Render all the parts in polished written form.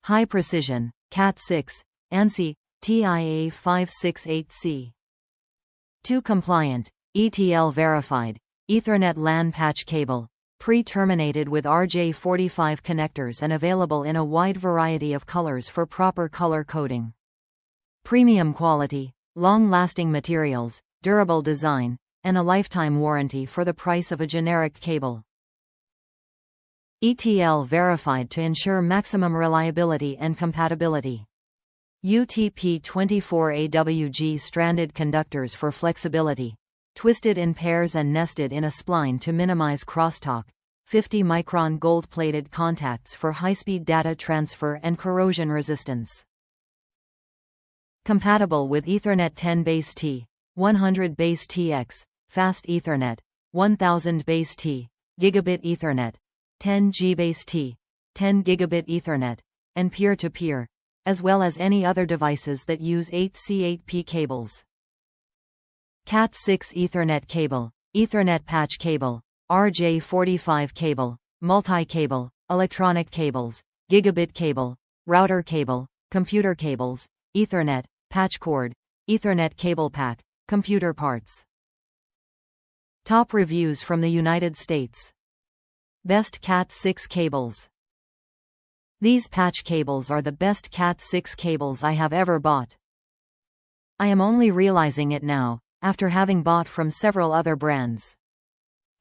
High precision, Cat6, ANSI, TIA568C. 2 compliant, ETL Verified, Ethernet LAN patch cable, pre-terminated with RJ45 connectors and available in a wide variety of colors for proper color coding. Premium quality, long-lasting materials, durable design, and a lifetime warranty for the price of a generic cable. ETL Verified to ensure maximum reliability and compatibility. UTP-24AWG stranded conductors for flexibility, twisted in pairs and nested in a spline to minimize crosstalk. 50-micron gold-plated contacts for high-speed data transfer and corrosion resistance. Compatible with Ethernet 10 base T, 100 base TX, Fast Ethernet, 1000 base T, Gigabit Ethernet, 10 G base T, 10 Gigabit Ethernet, and peer-to-peer, as well as any other devices that use 8C8P cables. Cat6 Ethernet cable, Ethernet patch cable, RJ45 cable, multi-cable, electronic cables, gigabit cable, router cable, computer cables, Ethernet, patch cord, Ethernet cable pack, computer parts. Top reviews from the United States. Best Cat6 cables. These patch cables are the best Cat6 cables I have ever bought. I am only realizing it now, after having bought from several other brands.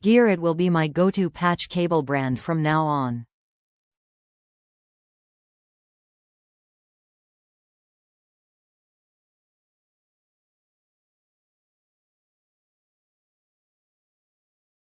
GearIT will be my go-to patch cable brand from now on.